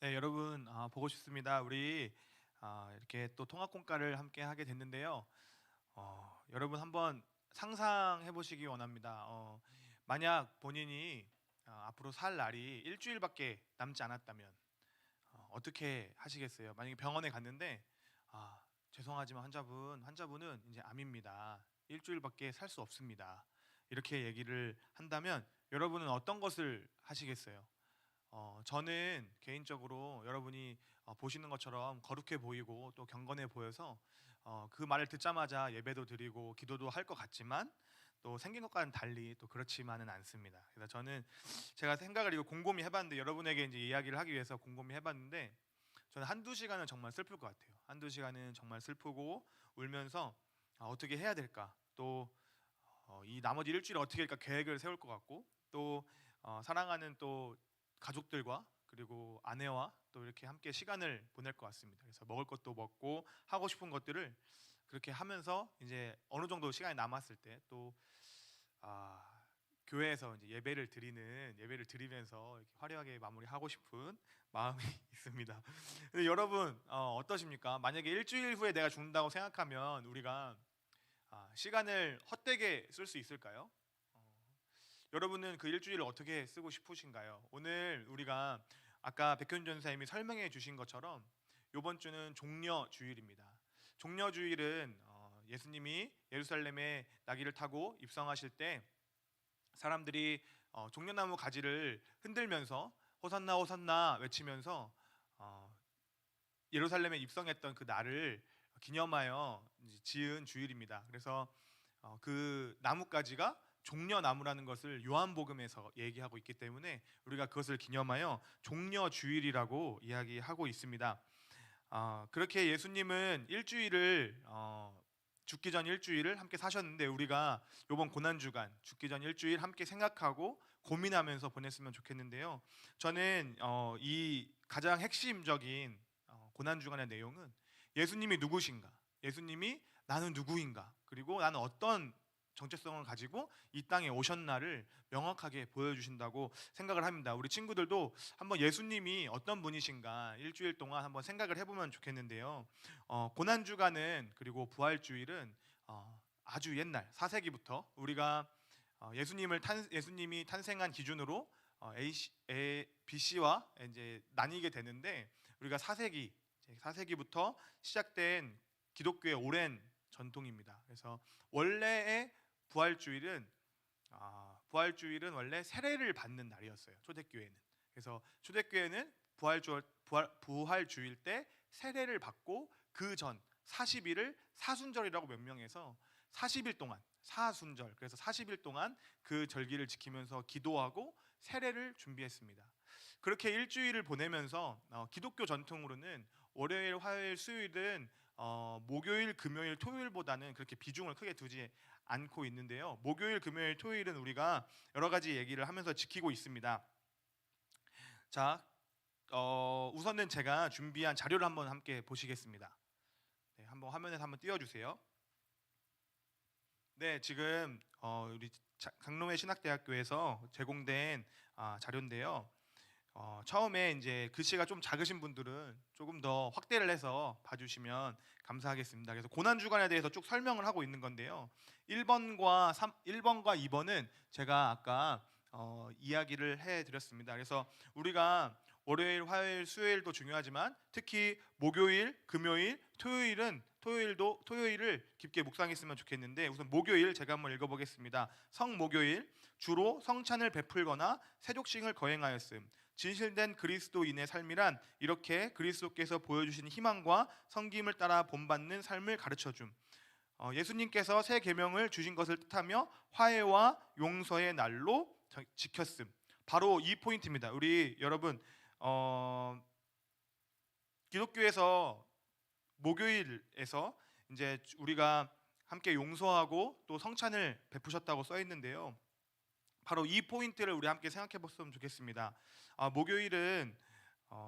네, 여러분 보고 싶습니다. 우리 이렇게 또 통합공과를 함께 하게 됐는데요. 여러분 한번 상상해 보시기 원합니다. 만약 본인이 앞으로 살 날이 일주일밖에 남지 않았다면 어떻게 하시겠어요? 만약에 병원에 갔는데 죄송하지만 환자분은 이제 암입니다. 일주일밖에 살 수 없습니다. 이렇게 얘기를 한다면 여러분은 어떤 것을 하시겠어요? 저는 개인적으로 여러분이 보시는 것처럼 거룩해 보이고 또 경건해 보여서 그 말을 듣자마자 예배도 드리고 기도도 할 것 같지만 또 생긴 것과는 달리 또 그렇지만은 않습니다. 그래서 저는 제가 생각을 이거 곰곰이 해봤는데 여러분에게 이제 이야기를 하기 위해서 곰곰이 해봤는데 저는 한두 시간은 정말 슬플 것 같아요. 한두 시간은 정말 슬프고 울면서 어떻게 해야 될까, 또 이 나머지 일주일 어떻게 할까 계획을 세울 것 같고, 또 사랑하는 또 가족들과 그리고 아내와 또 이렇게 함께 시간을 보낼 것 같습니다. 그래서 먹을 것도 먹고 하고 싶은 것들을 그렇게 하면서 이제 어느 정도 시간이 남았을 때 또 교회에서 이제 예배를 드리면서 이렇게 화려하게 마무리하고 싶은 마음이 있습니다. 근데 여러분 어떠십니까? 만약에 일주일 후에 내가 죽는다고 생각하면 우리가 시간을 헛되게 쓸 수 있을까요? 여러분은 그 일주일을 어떻게 쓰고 싶으신가요? 오늘 우리가 아까 백현 전사님이 설명해 주신 것처럼 이번 주는 종려 주일입니다. 종려 주일은 예수님이 예루살렘에 나귀를 타고 입성하실 때 사람들이 종려나무 가지를 흔들면서 호산나 호산나 외치면서 어, 예루살렘에 입성했던 그 날을 기념하여 지은 주일입니다. 그래서 그 나뭇가지가 종려나무라는 것을 요한복음에서 얘기하고 있기 때문에 우리가 그것을 기념하여 종려주일이라고 이야기하고 있습니다. 그렇게 예수님은 일주일을 죽기 전 일주일을 함께 사셨는데 우리가 이번 고난주간 죽기 전 일주일 함께 생각하고 고민하면서 보냈으면 좋겠는데요. 저는 이 가장 핵심적인 고난주간의 내용은 예수님이 누구신가, 예수님이 나는 누구인가, 그리고 나는 어떤 정체성을 가지고 이 땅에 오셨나를 명확하게 보여주신다고 생각을 합니다. 우리 친구들도 한번 예수님이 어떤 분이신가 일주일 동안 한번 생각을 해보면 좋겠는데요. 고난주간은 그리고 부활주일은 아주 옛날 4세기부터 우리가 예수님이 탄생한 기준으로 BC와 이제 나뉘게 되는데 우리가 4세기부터 시작된 기독교의 오랜 전통입니다. 그래서 원래의 부활주일은 원래 세례를 받는 날이었어요. 초대교회는. 그래서 초대교회는 부활주일 때 세례를 받고 그 전 40일을 사순절이라고 명명해서 40일 동안 사순절, 그래서 40일 동안 그 절기를 지키면서 기도하고 세례를 준비했습니다. 그렇게 일주일을 보내면서 기독교 전통으로는 월요일, 화요일, 수요일은 목요일, 금요일, 토요일보다는 그렇게 비중을 크게 두지 않고 있는데요. 목요일, 금요일, 토요일은 우리가 여러 가지 얘기를 하면서 지키고 있습니다. 자, 우선은 제가 준비한 자료를 한번 함께 보시겠습니다. 네, 한번 화면에서 한번 띄워주세요. 네, 지금 우리 강로회 신학대학교에서 제공된 자료인데요. 처음에 이제 글씨가 좀 작으신 분들은 조금 더 확대를 해서 봐주시면 감사하겠습니다. 그래서 고난주간에 대해서 쭉 설명을 하고 있는 건데요. 1번과 2번은 제가 아까 이야기를 해드렸습니다. 그래서 우리가 월요일, 화요일, 수요일도 중요하지만 특히 목요일, 금요일, 토요일을 깊게 묵상했으면 좋겠는데 우선 목요일 제가 한번 읽어보겠습니다. 성목요일, 주로 성찬을 베풀거나 세족식을 거행하였음. 진실된 그리스도인의 삶이란 이렇게 그리스도께서 보여주신 희망과 섬김을 따라 본받는 삶을 가르쳐줌. 예수님께서 새 계명을 주신 것을 뜻하며 화해와 용서의 날로 지켰음. 바로 이 포인트입니다. 우리 여러분 기독교에서 목요일에서 이제 우리가 함께 용서하고 또 성찬을 베푸셨다고 써 있는데요. 바로 이 포인트를 우리 함께 생각해 봤으면 좋겠습니다. 목요일은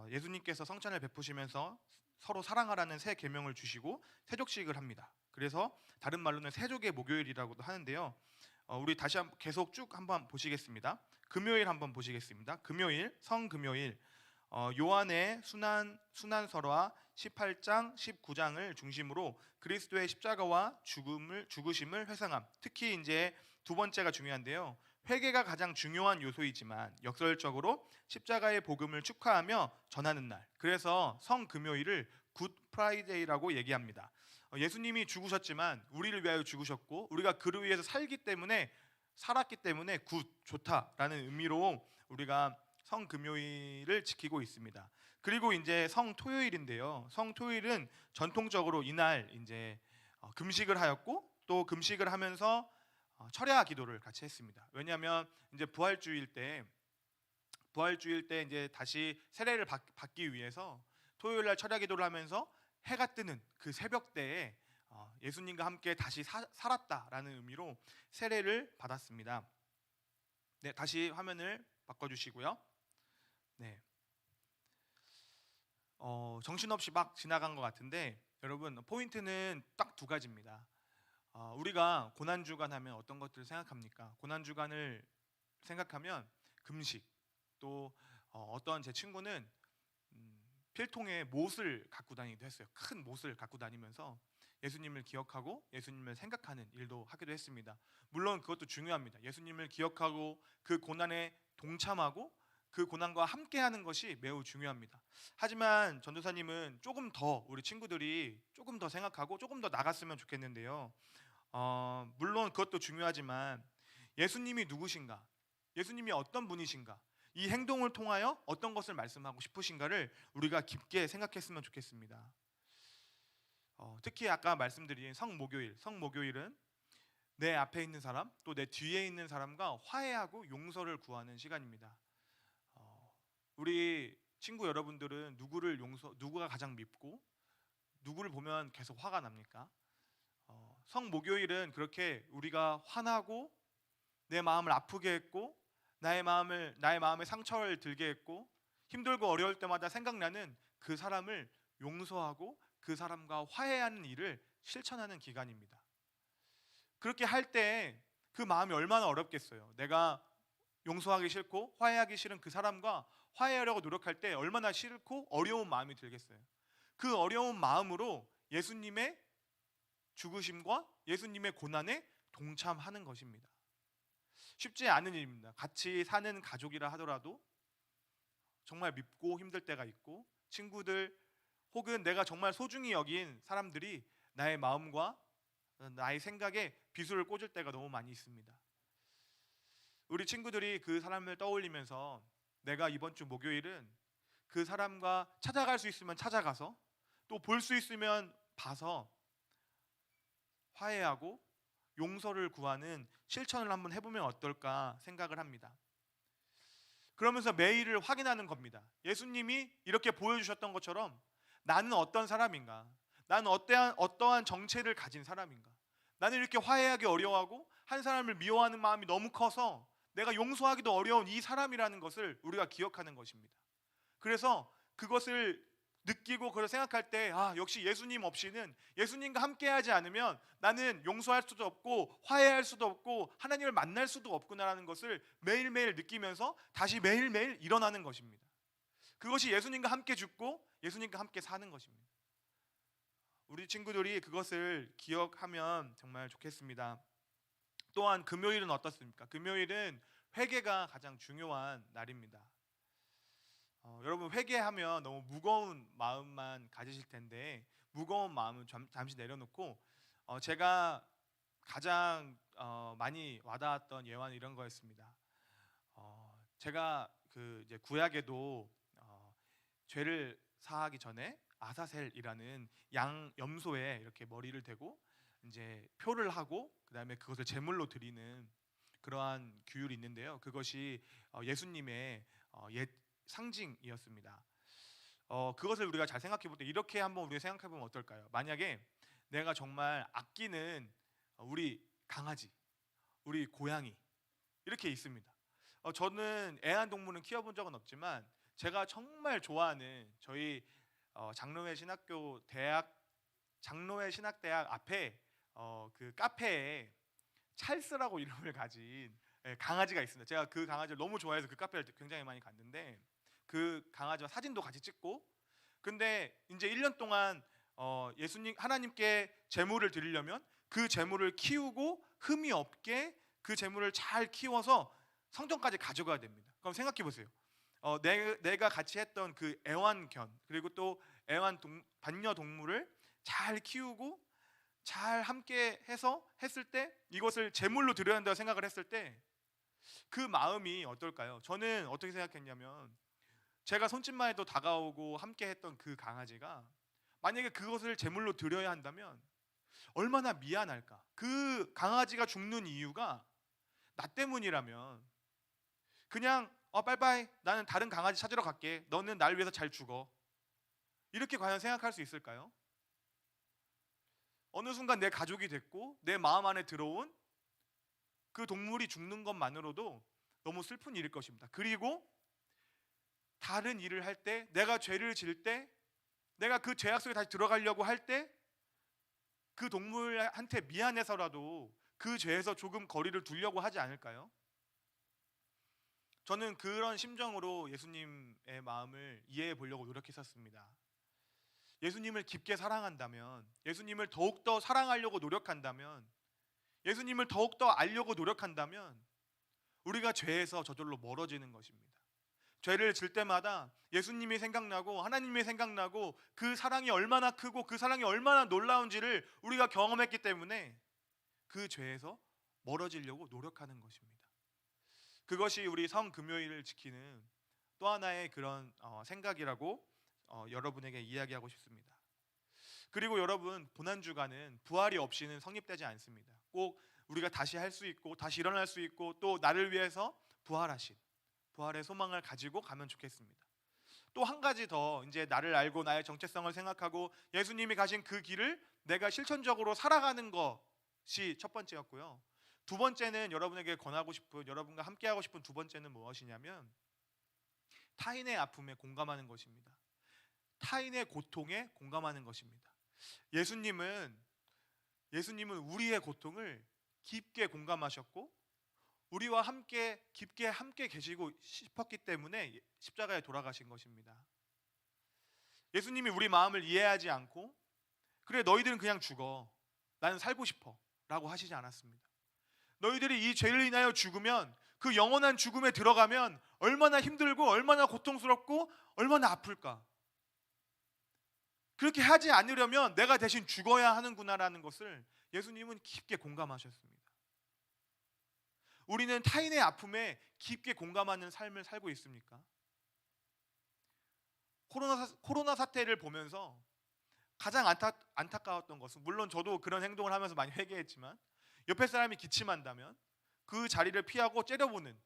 예수님께서 성찬을 베푸시면서 서로 사랑하라는 새 계명을 주시고 세족식을 합니다. 그래서 다른 말로는 세족의 목요일이라고도 하는데요. 우리 다시 계속 쭉 한번 보시겠습니다. 금요일 한번 보시겠습니다. 금요일, 성금요일. 요한의 순환서와 18장, 19장을 중심으로 그리스도의 십자가와 죽으심을 회상함. 특히 이제 두 번째가 중요한데요. 회개가 가장 중요한 요소이지만 역설적으로 십자가의 복음을 축하하며 전하는 날. 그래서 성금요일을 굿 프라이데이라고 얘기합니다. 예수님이 죽으셨지만 우리를 위하여 죽으셨고 우리가 그를 위해서 살았기 때문에 굿 좋다라는 의미로 우리가 성금요일을 지키고 있습니다. 그리고 이제 성토요일인데요. 성토요일은 전통적으로 이날 이제 금식을 하였고 또 금식을 하면서 철야 기도를 같이 했습니다. 왜냐하면 이제 부활주일 때 이제 다시 세례를 받기 위해서 토요일 날 철야 기도를 하면서 해가 뜨는 그 새벽 때에 예수님과 함께 다시 살았다라는 의미로 세례를 받았습니다. 네, 다시 화면을 바꿔주시고요. 네, 정신없이 막 지나간 것 같은데 여러분 포인트는 딱 두 가지입니다. 우리가 고난주간 하면 어떤 것들을 생각합니까? 고난주간을 생각하면 금식, 또 어떤 제 친구는 필통에 못을 갖고 다니기도 했어요. 큰 못을 갖고 다니면서 예수님을 기억하고 예수님을 생각하는 일도 하기도 했습니다. 물론 그것도 중요합니다. 예수님을 기억하고 그 고난에 동참하고 그 고난과 함께하는 것이 매우 중요합니다. 하지만 전도사님은 조금 더 우리 친구들이 조금 더 생각하고 조금 더 나갔으면 좋겠는데요. 물론 그것도 중요하지만 예수님이 누구신가? 예수님이 어떤 분이신가? 이 행동을 통하여 어떤 것을 말씀하고 싶으신가를 우리가 깊게 생각했으면 좋겠습니다. 특히 아까 말씀드린 성목요일은 내 앞에 있는 사람 또 내 뒤에 있는 사람과 화해하고 용서를 구하는 시간입니다. 우리 친구 여러분들은 누구가 가장 밉고 누구를 보면 계속 화가 납니까? 성목요일은 그렇게 우리가 화나고 내 마음을 아프게 했고 나의 마음에 상처를 들게 했고 힘들고 어려울 때마다 생각나는 그 사람을 용서하고 그 사람과 화해하는 일을 실천하는 기간입니다. 그렇게 할 때 그 마음이 얼마나 어렵겠어요. 내가 용서하기 싫고 화해하기 싫은 그 사람과 화해하려고 노력할 때 얼마나 싫고 어려운 마음이 들겠어요. 그 어려운 마음으로 예수님의 죽으심과 예수님의 고난에 동참하는 것입니다. 쉽지 않은 일입니다. 같이 사는 가족이라 하더라도 정말 밉고 힘들 때가 있고 친구들 혹은 내가 정말 소중히 여긴 사람들이 나의 마음과 나의 생각에 비수를 꽂을 때가 너무 많이 있습니다. 우리 친구들이 그 사람을 떠올리면서 내가 이번 주 목요일은 그 사람과 찾아갈 수 있으면 찾아가서 또 볼 수 있으면 봐서 화해하고 용서를 구하는 실천을 한번 해보면 어떨까 생각을 합니다. 그러면서 매일을 확인하는 겁니다. 예수님이 이렇게 보여주셨던 것처럼 나는 어떤 사람인가? 나는 어떠한 정체를 가진 사람인가? 나는 이렇게 화해하기 어려워하고 한 사람을 미워하는 마음이 너무 커서 내가 용서하기도 어려운 이 사람이라는 것을 우리가 기억하는 것입니다. 그래서 그것을 느끼고 그걸 생각할 때 역시 예수님 없이는 예수님과 함께하지 않으면 나는 용서할 수도 없고 화해할 수도 없고 하나님을 만날 수도 없구나라는 것을 매일매일 느끼면서 다시 매일매일 일어나는 것입니다. 그것이 예수님과 함께 죽고 예수님과 함께 사는 것입니다. 우리 친구들이 그것을 기억하면 정말 좋겠습니다. 또한 금요일은 어떻습니까? 금요일은 회개가 가장 중요한 날입니다. 여러분 회개하면 너무 무거운 마음만 가지실 텐데 무거운 마음은 잠시 내려놓고 제가 가장 많이 와닿았던 예화는 이런 거였습니다. 제가 그 이제 구약에도 죄를 사하기 전에 아사셀이라는 양 염소에 이렇게 머리를 대고 이제 표를 하고 그다음에 그것을 제물로 드리는 그러한 규율이 있는데요. 그것이 예수님의 옛 상징이었습니다. 그것을 우리가 잘 생각해 볼 때 이렇게 한번 우리가 생각해 보면 어떨까요? 만약에 내가 정말 아끼는 우리 강아지, 우리 고양이 이렇게 있습니다. 저는 애완동물은 키워본 적은 없지만 제가 정말 좋아하는 저희 장로회 신학대학 앞에 그 카페에 찰스라고 이름을 가진 강아지가 있습니다. 제가 그 강아지를 너무 좋아해서 그 카페를 굉장히 많이 갔는데 그 강아지와 사진도 같이 찍고. 근데 이제 1년 동안 예수님 하나님께 제물을 드리려면 그 제물을 키우고 흠이 없게 그 제물을 잘 키워서 성전까지 가져가야 됩니다. 그럼 생각해 보세요. 내가 같이 했던 그 애완견 그리고 또 반려동물을 잘 키우고 잘 함께 해서 했을 때 이것을 제물로 드려야 한다고 생각을 했을 때 그 마음이 어떨까요? 저는 어떻게 생각했냐면 제가 손짓만 해도 다가오고 함께 했던 그 강아지가 만약에 그것을 제물로 드려야 한다면 얼마나 미안할까? 그 강아지가 죽는 이유가 나 때문이라면 그냥 빠이빠이 나는 다른 강아지 찾으러 갈게. 너는 날 위해서 잘 죽어. 이렇게 과연 생각할 수 있을까요? 어느 순간 내 가족이 됐고 내 마음 안에 들어온 그 동물이 죽는 것만으로도 너무 슬픈 일일 것입니다. 그리고 다른 일을 할 때 내가 죄를 지을 때 내가 그 죄악 속에 다시 들어가려고 할 때 그 동물한테 미안해서라도 그 죄에서 조금 거리를 두려고 하지 않을까요? 저는 그런 심정으로 예수님의 마음을 이해해 보려고 노력했었습니다. 예수님을 깊게 사랑한다면, 예수님을 더욱더 사랑하려고 노력한다면, 예수님을 더욱더 알려고 노력한다면 우리가 죄에서 저절로 멀어지는 것입니다. 죄를 질 때마다 예수님이 생각나고 하나님이 생각나고 그 사랑이 얼마나 크고 그 사랑이 얼마나 놀라운지를 우리가 경험했기 때문에 그 죄에서 멀어지려고 노력하는 것입니다. 그것이 우리 성금요일을 지키는 또 하나의 그런 생각이라고 여러분에게 이야기하고 싶습니다. 그리고 여러분, 고난주간은 부활이 없이는 성립되지 않습니다. 꼭 우리가 다시 할 수 있고 다시 일어날 수 있고 또 나를 위해서 부활하신 부활의 소망을 가지고 가면 좋겠습니다. 또 한 가지 더, 이제 나를 알고 나의 정체성을 생각하고 예수님이 가신 그 길을 내가 실천적으로 살아가는 것이 첫 번째였고요. 두 번째는 여러분에게 권하고 싶은, 여러분과 함께하고 싶은 두 번째는 무엇이냐면 타인의 아픔에 공감하는 것입니다. 타인의 고통에 공감하는 것입니다. 예수님은 우리의 고통을 깊게 공감하셨고 우리와 함께 깊게 함께 계시고 싶었기 때문에 십자가에 돌아가신 것입니다. 예수님이 우리 마음을 이해하지 않고 그래 너희들은 그냥 죽어 나는 살고 싶어 라고 하시지 않았습니다. 너희들이 이 죄를 인하여 죽으면 그 영원한 죽음에 들어가면 얼마나 힘들고 얼마나 고통스럽고 얼마나 아플까. 그렇게 하지 않으려면 내가 대신 죽어야 하는구나라는 것을 예수님은 깊게 공감하셨습니다. 우리는 타인의 아픔에 깊게 공감하는 삶을 살고 있습니까? 코로나 사태를 보면서 가장 안타까웠던 것은, 물론 저도 그런 행동을 하면서 많이 회개했지만 옆에 사람이 기침한다면 그 자리를 피하고 째려보는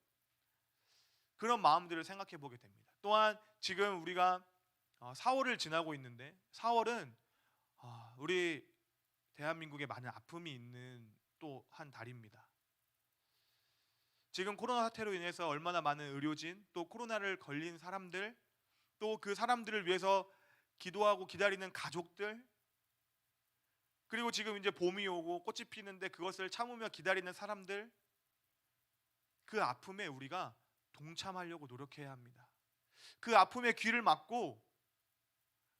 그런 마음들을 생각해 보게 됩니다. 또한 지금 우리가 4월을 지나고 있는데 4월은 우리 대한민국에 많은 아픔이 있는 또 한 달입니다. 지금 코로나 사태로 인해서 얼마나 많은 의료진, 또 코로나를 걸린 사람들, 또 그 사람들을 위해서 기도하고 기다리는 가족들, 그리고 지금 이제 봄이 오고 꽃이 피는데 그것을 참으며 기다리는 사람들, 그 아픔에 우리가 동참하려고 노력해야 합니다. 그 아픔에 귀를 막고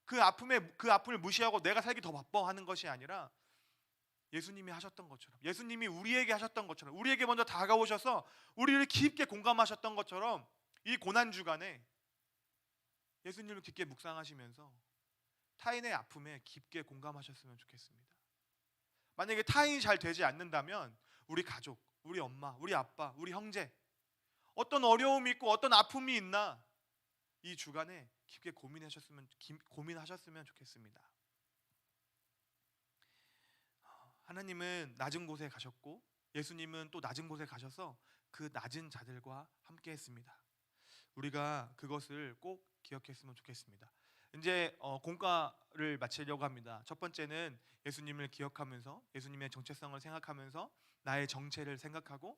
그 아픔을 무시하고 내가 살기 더 바빠 하는 것이 아니라 예수님이 하셨던 것처럼, 예수님이 우리에게 하셨던 것처럼, 우리에게 먼저 다가오셔서 우리를 깊게 공감하셨던 것처럼 이 고난주간에 예수님을 깊게 묵상하시면서 타인의 아픔에 깊게 공감하셨으면 좋겠습니다. 만약에 타인이 잘 되지 않는다면 우리 가족, 우리 엄마, 우리 아빠, 우리 형제 어떤 어려움이 있고 어떤 아픔이 있나 이 주간에 깊게 고민하셨으면 좋겠습니다. 하나님은 낮은 곳에 가셨고 예수님은 또 낮은 곳에 가셔서 그 낮은 자들과 함께 했습니다. 우리가 그것을 꼭 기억했으면 좋겠습니다. 이제 공과를 마치려고 합니다. 첫 번째는 예수님을 기억하면서 예수님의 정체성을 생각하면서 나의 정체를 생각하고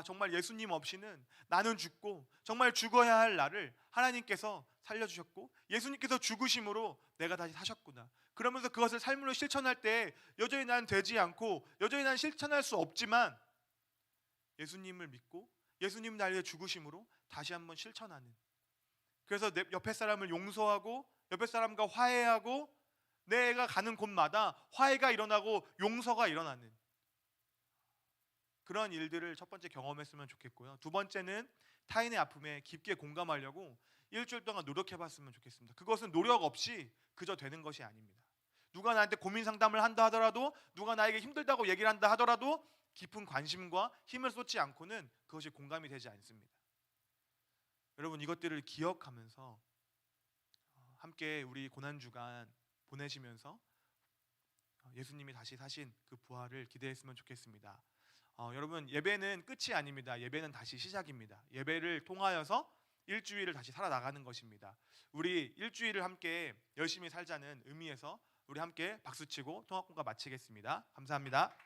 정말 예수님 없이는 나는 죽고 정말 죽어야 할 나를 하나님께서 살려주셨고 예수님께서 죽으심으로 내가 다시 사셨구나. 그러면서 그것을 삶으로 실천할 때 여전히 난 되지 않고 여전히 난 실천할 수 없지만 예수님을 믿고 예수님 날 위해 죽으심으로 다시 한번 실천하는 그래서 내 옆에 사람을 용서하고 옆에 사람과 화해하고 내가 가는 곳마다 화해가 일어나고 용서가 일어나는 그런 일들을 첫 번째 경험했으면 좋겠고요. 두 번째는 타인의 아픔에 깊게 공감하려고 일주일 동안 노력해봤으면 좋겠습니다. 그것은 노력 없이 그저 되는 것이 아닙니다. 누가 나한테 고민 상담을 한다 하더라도, 누가 나에게 힘들다고 얘기를 한다 하더라도 깊은 관심과 힘을 쏟지 않고는 그것이 공감이 되지 않습니다. 여러분, 이것들을 기억하면서 함께 우리 고난주간 보내시면서 예수님이 다시 사신 그 부활을 기대했으면 좋겠습니다. 여러분, 예배는 끝이 아닙니다. 예배는 다시 시작입니다. 예배를 통하여서 일주일을 다시 살아나가는 것입니다. 우리 일주일을 함께 열심히 살자는 의미에서 우리 함께 박수치고 통합공과 마치겠습니다. 감사합니다.